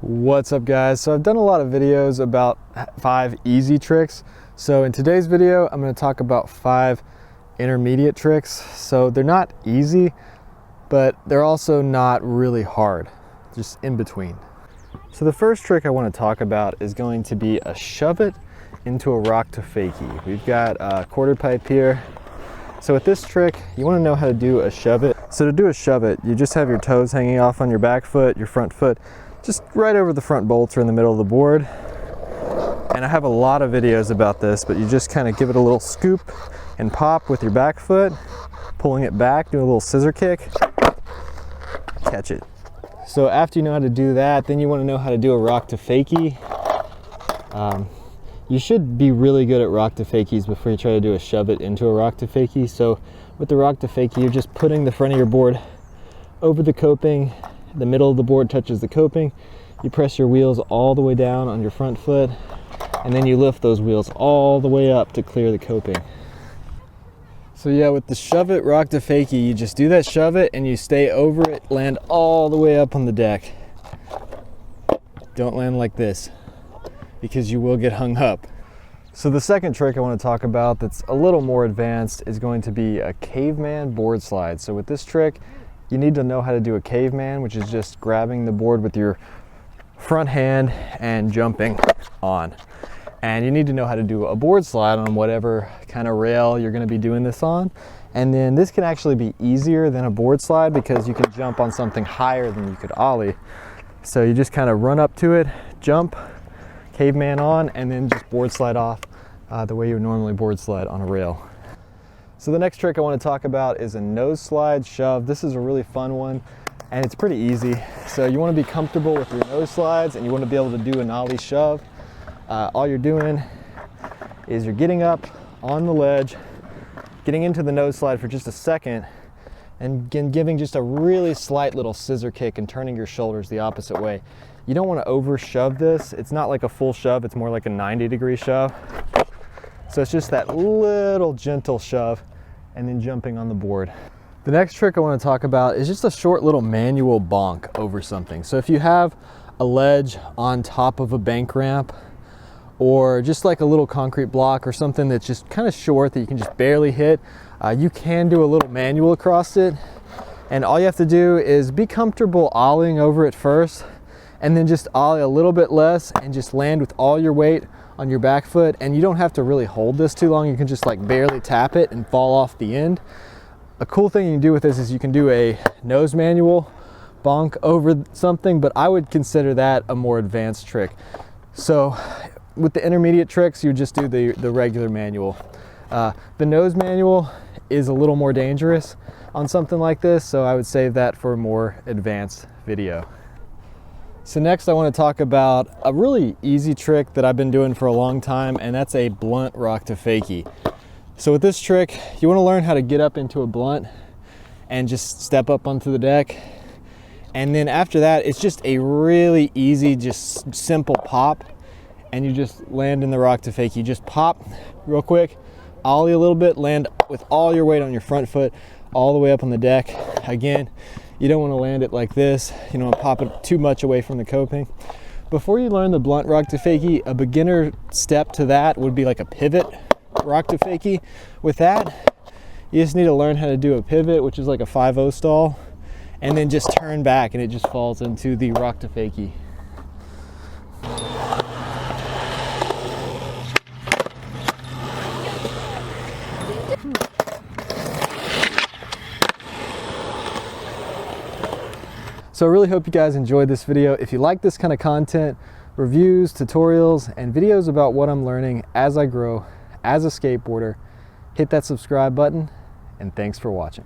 What's up, guys? So I've done a lot of videos about 5 easy tricks. So in today's video, I'm going to talk about 5 intermediate tricks. So they're not easy, but they're also not really hard, just in between. So the first trick I want to talk about is going to be a shove it into a rock to fakie. We've got a quarter pipe here. So with this trick, you want to know how to do a shove it. So to do a shove it, you just have your toes hanging off on your back foot, your front foot, just right over the front bolts or in the middle of the board. And I have a lot of videos about this, but you just kind of give it a little scoop and pop with your back foot, pulling it back, do a little scissor kick, catch it. So after you know how to do that, then you want to know how to do a rock to fakie. You should be really good at rock to fakies before you try to do a shove it into a rock to fakie. So with the rock to fakie, you're just putting the front of your board over the coping. The middle of the board touches the coping. You press your wheels all the way down on your front foot, and then you lift those wheels all the way up to clear the coping. So yeah, with the shove it rock to fakie, you just do that shove it and you stay over it, land all the way up on the deck. Don't land like this, because you will get hung up. So the second trick I want to talk about that's a little more advanced is going to be a caveman board slide. So with this trick, you need to know how to do a caveman, which is just grabbing the board with your front hand and jumping on. And you need to know how to do a board slide on whatever kind of rail you're going to be doing this on. And then this can actually be easier than a board slide because you can jump on something higher than you could ollie. So you just kind of run up to it, jump, caveman on, and then just board slide off the way you would normally board slide on a rail. So the next trick I want to talk about is a nose slide shove. This is a really fun one, and it's pretty easy. So you want to be comfortable with your nose slides, and you want to be able to do an ollie shove. All you're doing is you're getting up on the ledge, getting into the nose slide for just a second, and giving just a really slight little scissor kick and turning your shoulders the opposite way. You don't want to over shove this. It's not like a full shove, it's more like a 90-degree shove. So it's just that little gentle shove and then jumping on the board. The next trick I want to talk about is just a short little manual bonk over something. So if you have a ledge on top of a bank ramp, or just like a little concrete block or something that's just kind of short that you can just barely hit, you can do a little manual across it. And all you have to do is be comfortable ollieing over it first, and then just ollie a little bit less and just land with all your weight on your back foot. And you don't have to really hold this too long. You can just like barely tap it and fall off the end. A cool thing you can do with this is you can do a nose manual bonk over something, but I would consider that a more advanced trick. So with the intermediate tricks, you just do the regular manual. The nose manual is a little more dangerous on something like this, so I would save that for a more advanced video. So next I want to talk about a really easy trick that I've been doing for a long time, and that's a blunt rock to fakie. So with this trick, you want to learn how to get up into a blunt and just step up onto the deck. And then after that, it's just a really easy, just simple pop, and you just land in the rock to fakie. You just pop real quick, ollie a little bit, land with all your weight on your front foot all the way up on the deck. Again, you don't want to land it like this. You don't want to pop it too much away from the coping. Before you learn the blunt rock to fakie, a beginner step to that would be like a pivot rock to fakie. With that, you just need to learn how to do a pivot, which is like a 5-0 stall, and then just turn back and it just falls into the rock to fakie. So I really hope you guys enjoyed this video. If you like this kind of content, reviews, tutorials, and videos about what I'm learning as I grow as a skateboarder, hit that subscribe button, and thanks for watching.